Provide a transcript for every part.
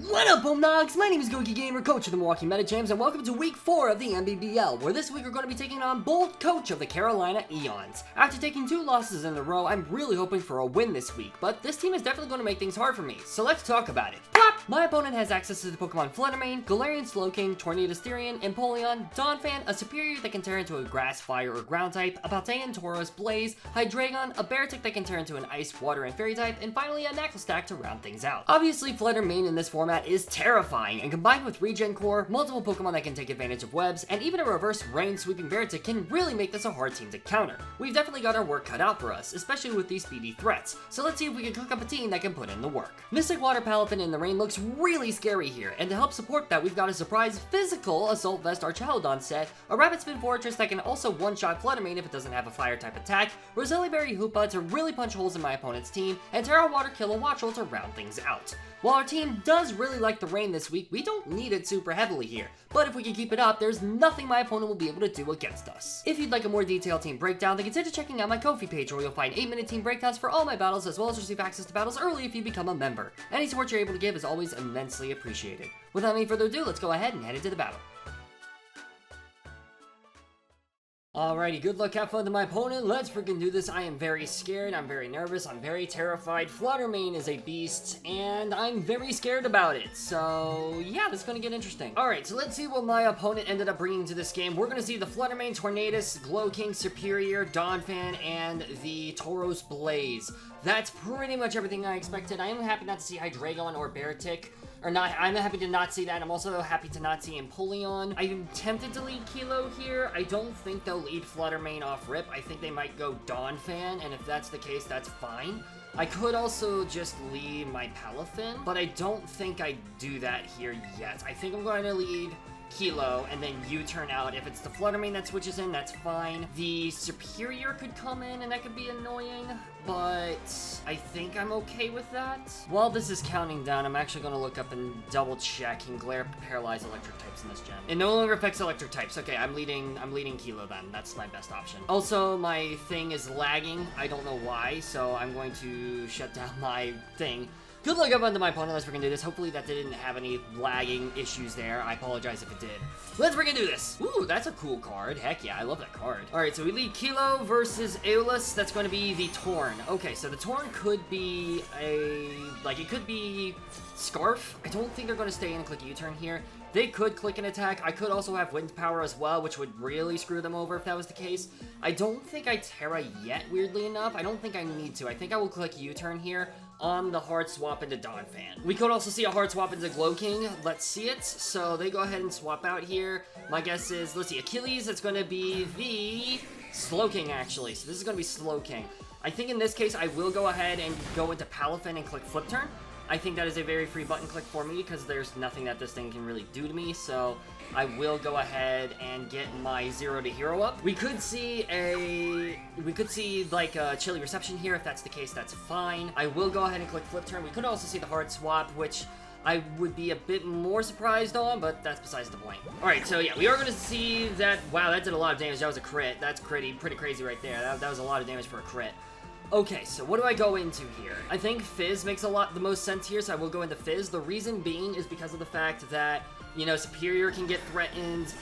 What up, Homedawgs? My name is Gokey Gamer, coach of the Milwaukee Metachams, and welcome to week 4 of the NBBL, where this week we're going to be taking on bold coach of the Carolina Eons. After taking 2 losses in a row, I'm really hoping for a win this week, but this team is definitely going to make things hard for me, so let's talk about it. Plop! My opponent has access to the Pokemon Fluttermane, Galarian Slowking, Tornadus, Empoleon, Donphan, a Superior that can turn into a Grass, Fire, or Ground type, a Paldean, Tauros, Blaze, Hydreigon, a Beartic that can turn into an Ice, Water, and Fairy type, and finally a Knuckle Stack to round things out. Obviously, Fluttermane in this format is terrifying, and combined with REGEN-CORE, multiple Pokemon that can take advantage of webs, and even a reverse rain sweeping Beartic can really make this a hard team to counter. We've definitely got our work cut out for us, especially with these speedy threats, so let's see if we can cook up a team that can put in the work. Mystic Water Palafin in the rain looks really scary here, and to help support that, we've got a surprise physical Assault Vest Archaludon set, a Rapid Spin Fortress that can also one-shot Fluttermane if it doesn't have a fire type attack, Roselia Berry Hoopa to really punch holes in my opponent's team, and Terra Water Kilowattrel to round things out. While our team does really like the rain this week, we don't need it super heavily here, but if we can keep it up, there's nothing my opponent will be able to do against us. If you'd like a more detailed team breakdown, then consider checking out my Ko-fi page where you'll find 8-minute team breakdowns for all my battles, as well as receive access to battles early if you become a member. Any support you're able to give is always immensely appreciated. Without any further ado, let's go ahead and head into the battle. Alrighty, good luck, have fun to my opponent, let's freaking do this. I am very scared, I'm very nervous, I'm very terrified. Fluttermane is a beast, and I'm very scared about it. So, yeah, this is gonna get interesting. Alright, so let's see what my opponent ended up bringing to this game. We're gonna see the Fluttermane, Tornadus, Glowking, Superior, Donphan, and the Tauros Blaze. That's pretty much everything I expected. I am happy not to see Hydreigon or Beartic. Or not, I'm happy to not see that. I'm also happy to not see Empoleon. I'm tempted to lead Kilo here. I don't think they'll lead Fluttermane off rip. I think they might go Donphan, and if that's the case, that's fine. I could also just lead my Palafin, but I don't think I do that here yet. I think I'm going to lead Kilo, and then U-turn out. If it's the Fluttermane that switches in, that's fine. The Superior could come in, and that could be annoying, but I think I'm okay with that. While this is counting down, I'm actually going to look up and double check and glare paralyze electric types in this gen. It no longer affects electric types. Okay, I'm leading Kilo then. That's my best option. Also, my thing is lagging. I don't know why, so I'm going to shut down my thing. Good luck up onto my opponent, let's freaking do this. Hopefully that didn't have any lagging issues there. I apologize if it did. Let's freaking do this. Ooh, that's a cool card. Heck yeah, I love that card. Alright, so we lead Kilo versus Aeolus. That's going to be the Torn. Okay, so the Torn could be it could be Scarf. I don't think they're going to stay in and click U-turn here. They could click an attack. I could also have Wind Power as well, which would really screw them over if that was the case. I don't think I Terra yet, weirdly enough. I don't think I need to. I think I will click U-turn here on the hard swap into Donphan. We could also see a hard swap into Glowking. Let's see it. So they go ahead and swap out here. My guess is, let's see, Achilles, it's going to be the Slowking, actually. So this is going to be Slowking. I think in this case, I will go ahead and go into Palafin and click Flip Turn. I think that is a very free button click for me because there's nothing that this thing can really do to me, so I will go ahead and get my 0 to hero up. We could see like a Chilly Reception here. If that's the case, that's fine. I will go ahead and click Flip Turn. We could also see the hard swap, which I would be a bit more surprised on, but that's besides the point. Alright, so yeah, we are going to see that. Wow, that did a lot of damage. That was a crit. That's pretty crazy right there. That was a lot of damage for a crit. Okay, so what do I go into here? I think Fizz makes the most sense here, so I will go into Fizz. The reason being is because of the fact that, you know, Superior can get threatened.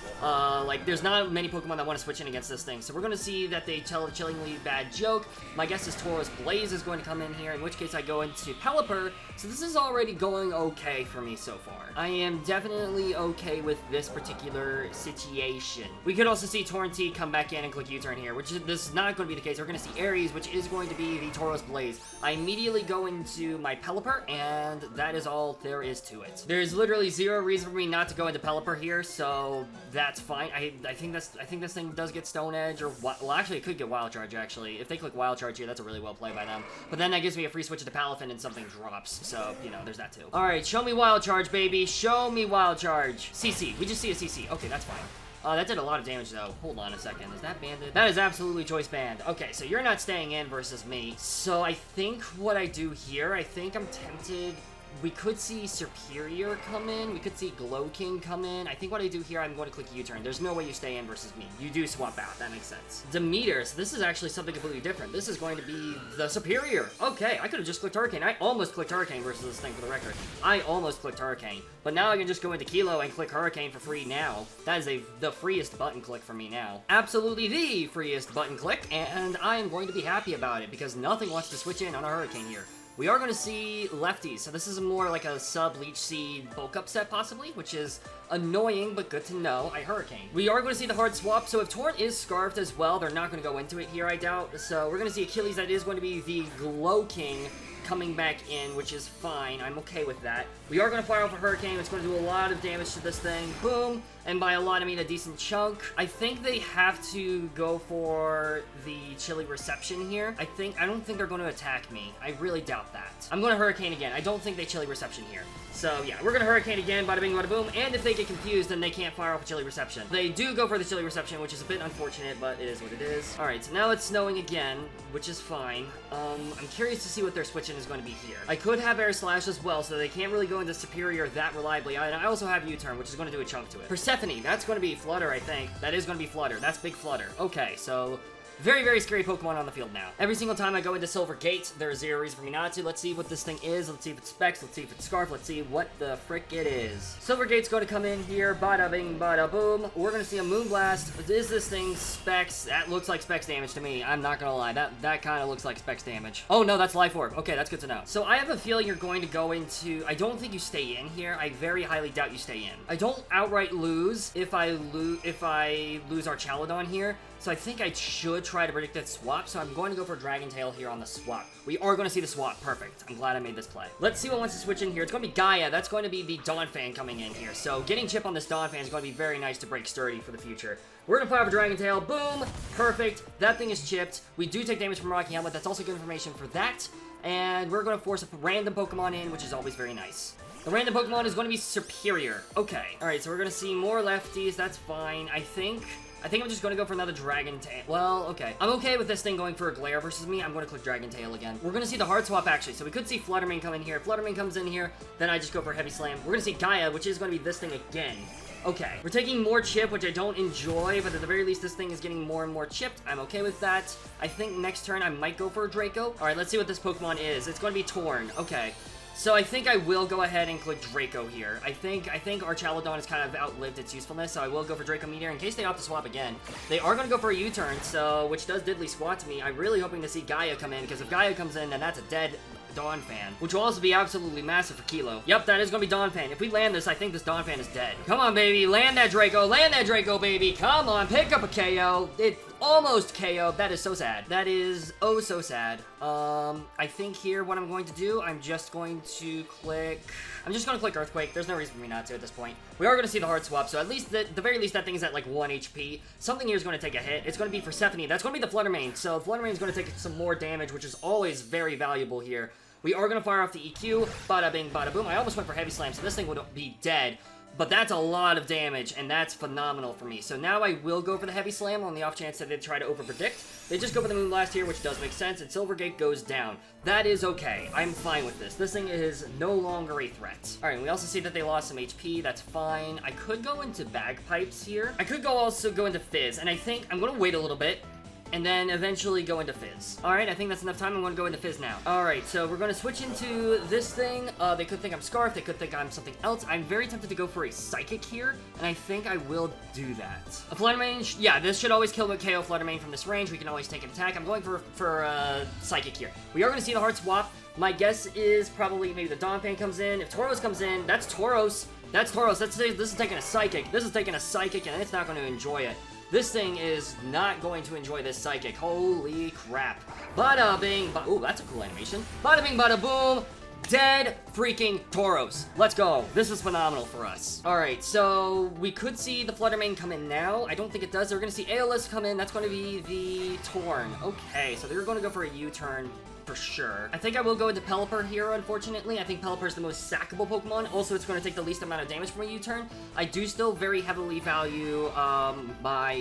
There's not many Pokemon that want to switch in against this thing. So we're going to see that they tell a chillingly bad joke. My guess is Tauros Blaze is going to come in here, in which case I go into Pelipper. So this is already going okay for me so far. I am definitely okay with this particular situation. We could also see Torrentee come back in and click U-turn here, which this is not going to be the case. We're going to see Aries, which is going to be the Tauros Blaze. I immediately go into my Pelipper, and that is all there is to it. There's literally zero reason for me not to go into Pelipper here, so that's fine. I think this thing does get Stone Edge, or well, actually it could get Wild Charge. Actually, if they click Wild Charge here, that's a really well play by them. But then that gives me a free switch to Palafin and something drops. So you know, there's that too. All right, show me Wild Charge, baby. Show me Wild Charge. CC. We just see a CC. Okay, that's fine. That did a lot of damage, though. Hold on a second. Is that banded? That is absolutely choice banned. Okay, so you're not staying in versus me. So I think what I do here, I think I'm tempted we could see Superior come in. We could see Glow King come in. I think what I do here, I'm going to click U-turn. There's no way you stay in versus me. You do swap out. That makes sense. Demeter. So this is actually something completely different. This is going to be the Superior. Okay, I could have just clicked Hurricane. I almost clicked Hurricane versus this thing, for the record. I almost clicked Hurricane. But now I can just go into Kilo and click Hurricane for free now. That is the freest button click for me now. Absolutely the freest button click, and I am going to be happy about it because nothing wants to switch in on a Hurricane here. We are going to see lefties, so this is more like a sub-Leech Seed bulk up set, possibly, which is annoying, but good to know. I Hurricane. We are going to see the hard swap, so if Torrent is Scarfed as well, they're not going to go into it here, I doubt. So we're going to see Achilles, that is going to be the Glow King coming back in, which is fine. I'm okay with that. We are going to fire off a Hurricane. It's going to do a lot of damage to this thing. Boom. And by a lot, I mean a decent chunk. I think they have to go for the Chilly Reception here. I don't think they're going to attack me. I really doubt that. I'm going to Hurricane again. I don't think they Chilly Reception here. So yeah, we're going to Hurricane again, bada bing, bada boom. And if they get confused, then they can't fire off a Chilly Reception. They do go for the Chilly Reception, which is a bit unfortunate, but it is what it is. All right, so now it's snowing again, which is fine. I'm curious to see what their switch-in is going to be here. I could have Air Slash as well, so they can't really go into Superior that reliably. And I also have U-turn, which is going to do a chunk to it. Persephone, that's going to be Flutter, I think. That is going to be Flutter. That's Big Flutter. Okay, so very, very scary Pokemon on the field now. Every single time I go into Silver Gate, there is zero reason for me not to. Let's see what this thing is. Let's see if it's Specs. Let's see if it's Scarf. Let's see what the frick it is. Silver Gate's going to come in here. Bada bing, bada boom. We're going to see a Moonblast. Is this thing Specs? That looks like Specs damage to me. I'm not going to lie. That kind of looks like Specs damage. Oh, no, that's Life Orb. Okay, that's good to know. So I have a feeling you're going to go into... I don't think you stay in here. I very highly doubt you stay in. I don't outright lose if I lose our Chaladon here. So I think I should try to predict that swap, so I'm going to go for Dragon Tail here on the swap. We are going to see the swap. Perfect. I'm glad I made this play. Let's see what wants to switch in here. It's going to be Gaia. That's going to be the Donphan coming in here. So getting chip on this Donphan is going to be very nice to break sturdy for the future. We're going to fire off a Dragon Tail. Boom. Perfect. That thing is chipped. We do take damage from Rocky Helmet. That's also good information for that. And we're going to force a random Pokemon in, which is always very nice. The random Pokemon is going to be Superior. Okay. All right, so we're going to see more lefties. That's fine. I think I'm just going to go for another Dragon Tail. Well, okay. I'm okay with this thing going for a Glare versus me. I'm going to click Dragon Tail again. We're going to see the hard swap, actually. So we could see Fluttermane come in here. Fluttermane comes in here. Then I just go for a Heavy Slam. We're going to see Gaia, which is going to be this thing again. Okay. We're taking more chip, which I don't enjoy, but at the very least, this thing is getting more and more chipped. I'm okay with that. I think next turn, I might go for a Draco. All right, let's see what this Pokemon is. It's going to be Torn. Okay. So I think I will go ahead and click Draco here. I think our Chaladon has kind of outlived its usefulness, so I will go for Draco Meteor in case they opt to swap again. They are going to go for a U-turn, so which does diddly squat to me. I'm really hoping to see Gaia come in, because if Gaia comes in, then that's a dead Donphan, which will also be absolutely massive for Kilo. Yep, that is going to be Donphan. If we land this, I think this Donphan is dead. Come on, baby. Land that Draco, baby. Come on, pick up a KO. It almost KO'd. That is so sad. That is oh so sad. I think here what I'm going to do, I'm just going to click Earthquake. There's no reason for me not to at this point. We are going to see the hard swap, so at least, the very least, that thing is at like 1 HP. Something here is going to take a hit. It's going to be Persephone. That's going to be the Fluttermane, so Fluttermane is going to take some more damage, which is always very valuable here. We are going to fire off the EQ. Bada bing, bada boom. I almost went for Heavy Slam, so this thing would be dead. But that's a lot of damage, and that's phenomenal for me. So now I will go for the Heavy Slam on the off chance that they try to overpredict. They just go for the Moonblast here, which does make sense, and Silvergate goes down. That is okay. I'm fine with this. This thing is no longer a threat. All right, we also see that they lost some HP. That's fine. I could go into Bagpipes here. I could also go into Fizz, and I think I'm going to wait a little bit and then eventually go into Fizz. Alright, I think that's enough time. I'm going to go into Fizz now. Alright, so we're going to switch into this thing. They could think I'm Scarf. They could think I'm something else. I'm very tempted to go for a Psychic here, and I think I will do that. A Fluttermane, yeah, this should always kill KO Fluttermane from this range. We can always take an attack. I'm going for Psychic here. We are going to see the hard swap. My guess is probably maybe the Donphan comes in. If Tauros comes in, that's Tauros. That's Tauros. This is taking a Psychic. This is taking a Psychic, and it's not going to enjoy it. This thing is not going to enjoy this Psychic. Holy crap. Bada bing, ooh, that's a cool animation. Bada bing, bada boom. Dead freaking Tauros. Let's go. This is phenomenal for us. All right, so we could see the Fluttermane come in now. I don't think it does. We're going to see Aeolus come in. That's going to be the Torn. Okay, so they're going to go for a U-turn for sure. I think I will go into Pelipper here, unfortunately. I think Pelipper is the most sackable Pokemon. Also, it's going to take the least amount of damage from a U-turn. I do still very heavily value my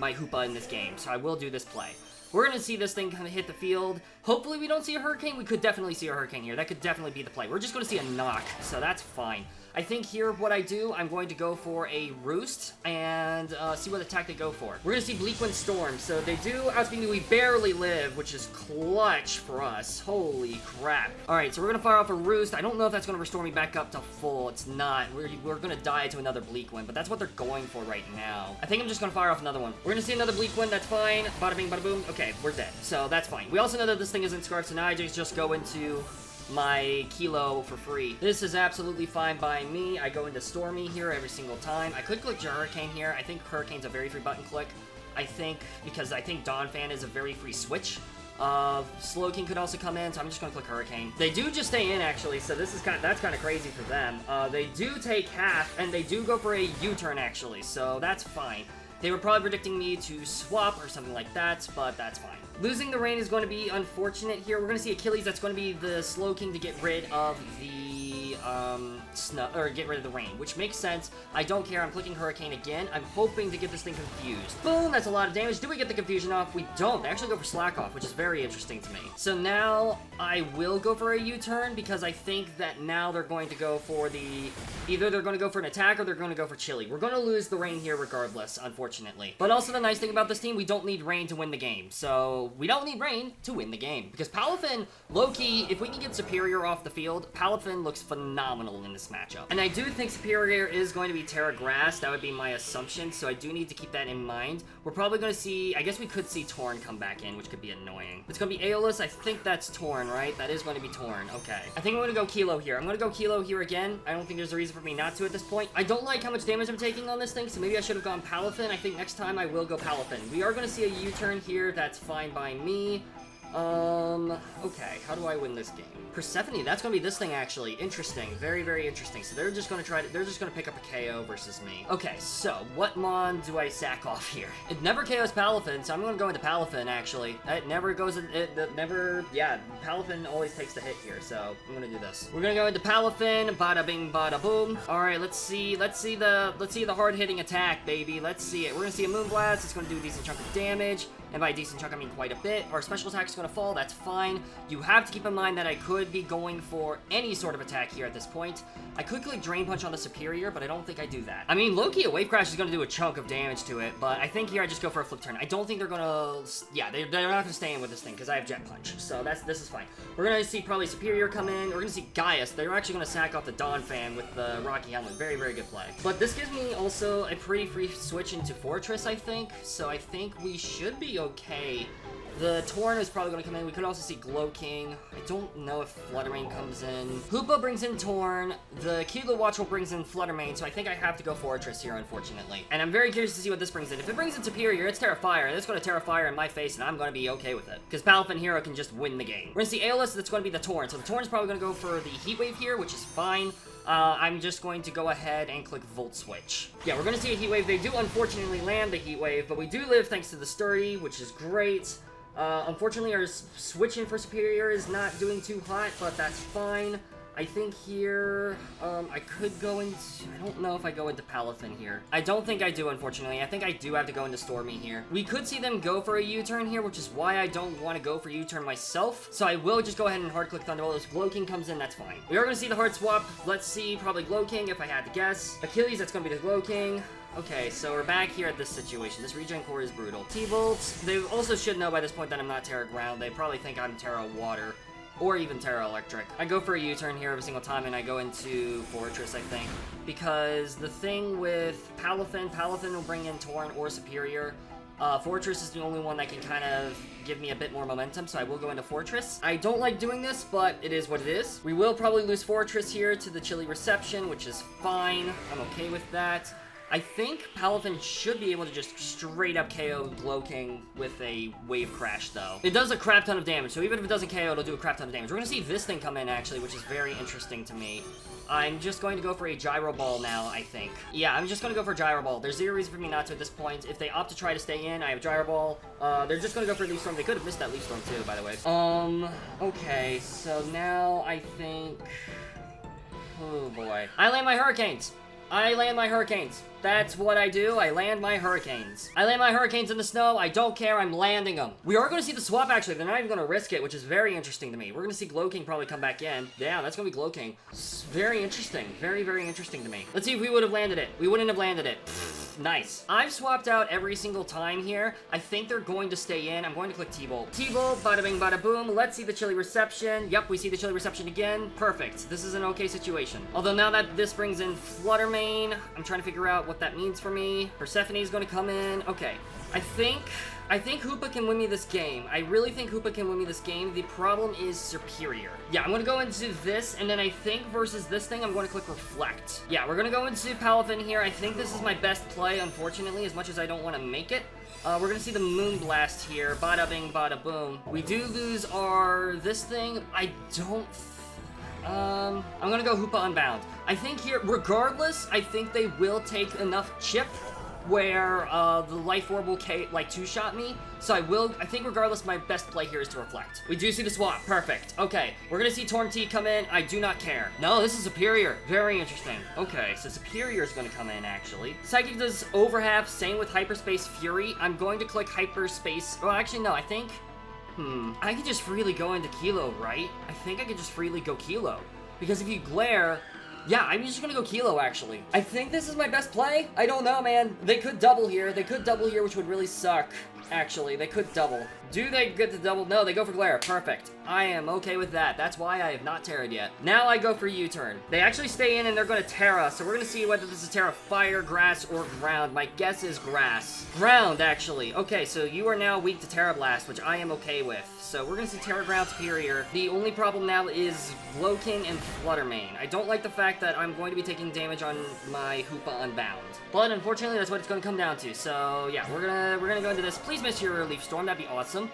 Hoopa in this game, so I will do this play. We're gonna see this thing kind of hit the field. Hopefully we don't see a Hurricane. We could definitely see a Hurricane here. That could definitely be the play. We're just gonna see a knock, so that's fine. I think here what I do, I'm going to go for a Roost and see what attack they go for. We're gonna see Bleakwind Storm. So they do outspeed me. We barely live, which is clutch for us. Holy crap. All right, so we're gonna fire off a Roost. I don't know if that's gonna restore me back up to full. It's not. We're gonna die to another Bleakwind, but that's what they're going for right now. I think I'm just gonna fire off another one. We're gonna see another Bleakwind. That's fine. Bada bing, bada boom. Okay, we're dead. So that's fine. We also know that this thing isn't Scarf, so now I just go into my Kilo for free. This is absolutely fine by me. I go into Stormy here every single time. I could click Hurricane here. I think Hurricane's a very free button click. Because I think Donphan is a very free switch. Slowking could also come in, so I'm just gonna click Hurricane. They do just stay in, actually, so that's kind of crazy for them. They do take half, and they do go for a U-turn, actually, so that's fine. They were probably predicting me to swap or something like that, but that's fine. Losing the rain is going to be unfortunate here. We're going to see Achilles. That's going to be the Slowking to get rid of the get rid of the rain, which makes sense. I don't care. I'm clicking Hurricane again. I'm hoping to get this thing confused. Boom, that's a lot of damage. Do we get the confusion off? We don't. They actually go for Slack off, which is very interesting to me. So now I will go for a U-turn because I think that now they're going to go for either they're going to go for an attack or they're going to go for Chili. We're going to lose the rain here regardless, unfortunately. But also the nice thing about this team, we don't need rain to win the game. So we don't need rain to win the game because Palafin, low-key, if we can get Superior off the field, Palafin looks phenomenal in this matchup. And I do think Superior is going to be Terra Grass. That would be my assumption, so I do need to keep that in mind. We're probably going to see, I guess we could see Torn come back in, which could be annoying. It's going to be Aeolus. I think that's Torn, right? That is going to be Torn. Okay. I think I'm going to go Kilo here. I'm going to go Kilo here again. I don't think there's a reason for me not to at this point. I don't like how much damage I'm taking on this thing, so maybe I should have gone Palafin. I think next time I will go Palafin. We are going to see a U-turn here. That's fine by me. Okay, how do I win this game? Persephone, that's gonna be this thing, actually. Interesting, very, very interesting. So they're just gonna pick up a KO versus me. Okay, so what Mon do I sack off here? It never KOs Palafin, so I'm gonna go into Palafin, actually. It never goes, yeah, Palafin always takes the hit here, so I'm gonna do this. We're gonna go into Palafin, bada bing, bada boom. All right, let's see the hard-hitting attack, baby. Let's see it. We're gonna see a Moonblast. It's gonna do a decent chunk of damage. And by a decent chunk, I mean quite a bit. Our special attack is going to fall. That's fine. You have to keep in mind that I could be going for any sort of attack here at this point. I could click Drain Punch on the Superior, but I don't think I do that. I mean, low-key, a Wave Crash is going to do a chunk of damage to it, but I think here I just go for a Flip Turn. I don't think they're going to... Yeah, they're not going to stay in with this thing, because I have Jet Punch. So this is fine. We're going to see probably Superior come in. We're going to see Gaius. They're actually going to sack off the Donphan with the Rocky Helmet. Very, very good play. But this gives me also a pretty free switch into Fortress, I think. So I think we should be okay. The Torn is probably going to come in. We could also see Glow King. I don't know if Fluttermane comes in. Hoopa brings in Torn. The Kilo Watchful brings in Fluttermane, so I think I have to go Fortress here, unfortunately. And I'm very curious to see what this brings in. If it brings in Superior, it's Terra Fire. It's going to Terra Fire in my face, and I'm going to be okay with it. Because Palafin Hero can just win the game. We're going to see Aeolus. That's going to be the Torn. So the Torn is probably going to go for the Heat Wave here, which is fine. I'm just going to go ahead and click Volt Switch. Yeah, we're going to see a Heat Wave. They do unfortunately land the Heat Wave, but we do live thanks to the Sturdy, which is great. Unfortunately, our switching for Superior is not doing too hot, but that's fine. I think here, I could go into... I don't know if I go into Palafin here. I don't think I do, unfortunately. I think I do have to go into Stormy here. We could see them go for a U-turn here, which is why I don't want to go for U-turn myself. So I will just go ahead and hard-click Thunderbolt. If Glow King comes in, that's fine. We are going to see the hard swap. Let's see, probably Glow King, if I had to guess. Achilles, that's going to be the Glow King. Okay, so we're back here at this situation. This Regen-CORE is brutal. T-Bolt, they also should know by this point that I'm not Terra Ground. They probably think I'm Terra Water, or even Terra Electric. I go for a U-turn here every single time, and I go into Fortress, I think. Because the thing with Palafin will bring in Torn or Superior. Fortress is the only one that can kind of give me a bit more momentum, so I will go into Fortress. I don't like doing this, but it is what it is. We will probably lose Fortress here to the Chilly Reception, which is fine. I'm okay with that. I think Palafin should be able to just straight up KO Glow King with a Wave Crash, though. It does a crap ton of damage, so even if it doesn't KO, it'll do a crap ton of damage. We're going to see this thing come in, actually, which is very interesting to me. I'm just going to go for a Gyro Ball now, I think. Yeah, I'm just going to go for Gyro Ball. There's zero reason for me not to at this point. If they opt to try to stay in, I have Gyro Ball. They're just going to go for Leaf Storm. They could have missed that Leaf Storm, too, by the way. Okay, so now I think... Oh, boy. I land my Hurricanes! I land my hurricanes. That's what I do. I land my hurricanes. I land my hurricanes in the snow. I don't care. I'm landing them. We are going to see the swap, actually. They're not even going to risk it, which is very interesting to me. We're going to see Glowking probably come back in. Yeah, that's going to be Glowking. Very interesting. Very, very interesting to me. Let's see if we would have landed it. We wouldn't have landed it. Nice. I've swapped out every single time here. I think they're going to stay in. I'm going to click T-Bolt. T-Bolt, bada bing, bada boom. Let's see the chilly reception. Yep, we see the chilly reception again. Perfect. This is an okay situation. Although now that this brings in Fluttermane, I'm trying to figure out what that means for me. Persephone's going to come in. Okay. I think Hoopa can win me this game. I really think Hoopa can win me this game. The problem is Superior. Yeah, I'm gonna go into this, and then I think versus this thing, I'm going to click Reflect. Yeah, we're gonna go into Palafin here. I think this is my best play, unfortunately, as much as I don't want to make it. We're gonna see the Moon Blast here. Bada bing, bada boom. We do lose our... this thing. I don't... I'm gonna go Hoopa Unbound. I think here, regardless, I think they will take enough chip where the Life Orb will like two-shot me. So I think regardless, my best play here is to Reflect. We do see the swap. Perfect. Okay, we're gonna see Torm T come in. I do not care. No, this is Superior. Very interesting. Okay, so Superior is gonna come in, actually. Psychic does over half, same with Hyperspace Fury. I'm going to click Hyperspace. Well, actually, no, I think... I could just freely go into Kilo, right? I think I could just freely go Kilo. Because if you glare... yeah, I'm just gonna go Kilo, actually. I think this is my best play. I don't know, man. They could double here. They could double here, which would really suck. Actually, they could double. Do they get the double? No, they go for Glare. Perfect. I am okay with that. That's why I have not Terra'd yet. Now I go for U-turn. They actually stay in and they're going to Terra, so we're going to see whether this is Terra Fire, Grass, or Ground. My guess is Grass. Ground, actually. Okay, so you are now weak to Terra Blast, which I am okay with. So we're going to see Terra Ground Superior. The only problem now is Glowking and Fluttermane. I don't like the fact that I'm going to be taking damage on my Hoopa Unbound. But unfortunately, that's what it's going to come down to. So yeah, we're gonna go into this. Please miss your Leaf Storm. That'd be awesome.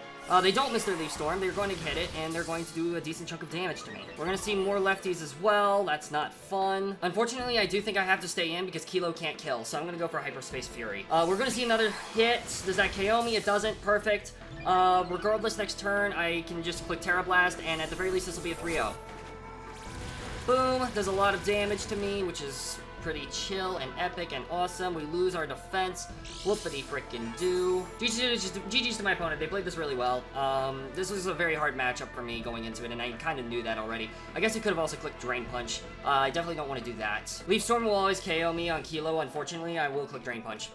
They don't miss their Leaf Storm. They're going to hit it, and they're going to do a decent chunk of damage to me. We're going to see more lefties as well. That's not fun. Unfortunately, I do think I have to stay in because Kilo can't kill, so I'm going to go for Hyperspace Fury. We're going to see another hit. Does that KO me? It doesn't. Perfect. Regardless, next turn, I can just click Terra Blast, and at the very least, this will be a 3-0. Boom. Does a lot of damage to me, which is pretty chill and epic and awesome. We lose our defense. Whoopity frickin' do. GG's to my opponent. They played this really well. This was a very hard matchup for me going into it, and I kind of knew that already. I guess I could have also clicked Drain Punch. I definitely don't want to do that. Leaf Storm will always KO me on Kilo. Unfortunately, I will click Drain Punch.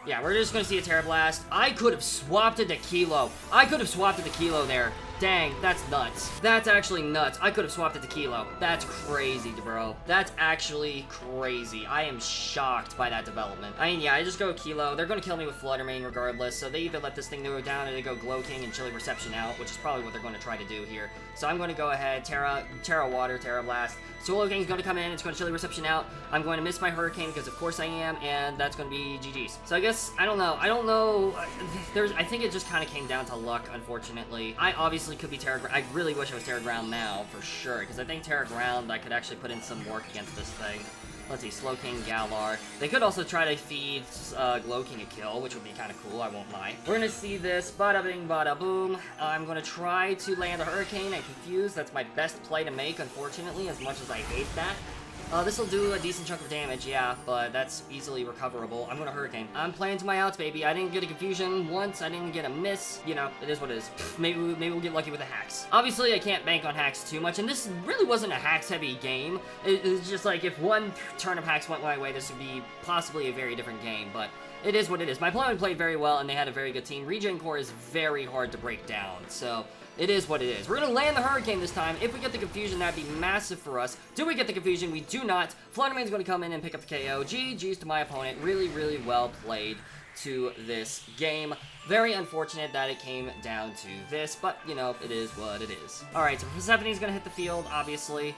Yeah, we're just going to see a Terra Blast. I could have swapped it to Kilo. I could have swapped it to Kilo there. Dang, that's nuts. That's actually nuts. I could have swapped it to Kilo. That's crazy, bro. That's actually crazy. I am shocked by that development. I mean, yeah, I just go Kilo. They're going to kill me with Fluttermane regardless, so they either let this thing go down or they go Glowking and Chilly Reception out, which is probably what they're going to try to do here. So I'm going to go ahead, Terra Water, Terra Blast. Solo King's going to come in, it's going to Chilly Reception out. I'm going to miss my Hurricane because of course I am, and that's going to be GG's. So I guess, I don't know. I think it just kind of came down to luck, unfortunately. I obviously could be Terra Ground. I really wish I was Terra Ground now, for sure, because I think Terra Ground, I could actually put in some work against this thing. Let's see, Slowking, Galar. They could also try to feed Glowking a kill, which would be kind of cool, I won't lie. We're gonna see this, bada bing, bada boom. I'm gonna try to land a Hurricane and Confuse. That's my best play to make, unfortunately, as much as I hate that. This will do a decent chunk of damage, yeah, but that's easily recoverable. I'm gonna Hurricane. I'm playing to my outs, baby. I didn't get a Confusion once. I didn't get a miss. You know, it is what it is. Maybe we'll get lucky with the hacks. Obviously, I can't bank on hacks too much, and this really wasn't a hacks-heavy game. It's just like, if one turn of hacks went my way, this would be possibly a very different game, but it is what it is. My opponent played very well, and they had a very good team. REGEN-CORE is very hard to break down, so it is what it is. We're going to land the Hurricane this time. If we get the Confusion, that'd be massive for us. Do we get the Confusion? We do not. Fluttermane's going to come in and pick up the KO. GG's to my opponent. Really, really well played to this game. Very unfortunate that it came down to this, but, you know, it is what it is. Alright, so Persephone's going to hit the field, obviously.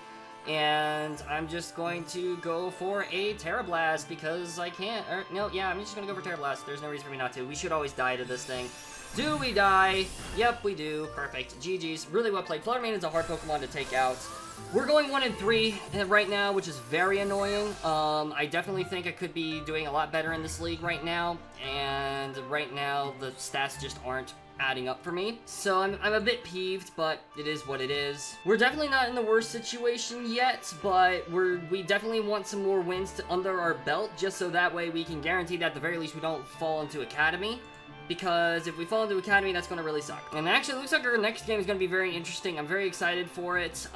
And I'm just going to go for a Terra Blast because I can't. No, yeah, I'm just going to go for Terra Blast. There's no reason for me not to. We should always die to this thing. Do we die? Yep, we do. Perfect. GG's. Really well played. Fluttermane is a hard Pokemon to take out. We're going 1-3 right now, which is very annoying. I definitely think I could be doing a lot better in this league right now. And right now, the stats just aren't adding up for me. So I'm a bit peeved, but it is what it is. We're definitely not in the worst situation yet, but we definitely want some more wins under our belt, just so that way we can guarantee that at the very least we don't fall into Academy. Because if we fall into Academy, that's going to really suck. And actually, it looks like our next game is going to be very interesting. I'm very excited for it.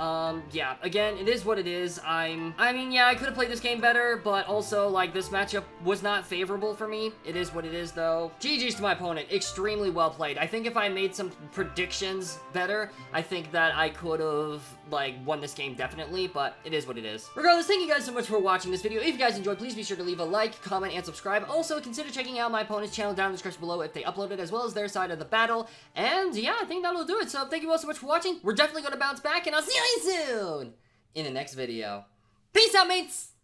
Yeah, again, it is what it is. I mean, yeah, I could have played this game better, but also, like, this matchup was not favorable for me. It is what it is, though. GG's to my opponent. Extremely well played. I think if I made some predictions better, I think that I could have, like, won this game definitely, but it is what it is. Regardless, thank you guys so much for watching this video. If you guys enjoyed, please be sure to leave a like, comment, and subscribe. Also, consider checking out my opponent's channel down in the description below if they upload it, as well as their side of the battle. And yeah, I think that'll do it. So thank you all so much for watching. We're definitely going to bounce back, and I'll see you soon in the next video. Peace out, mates!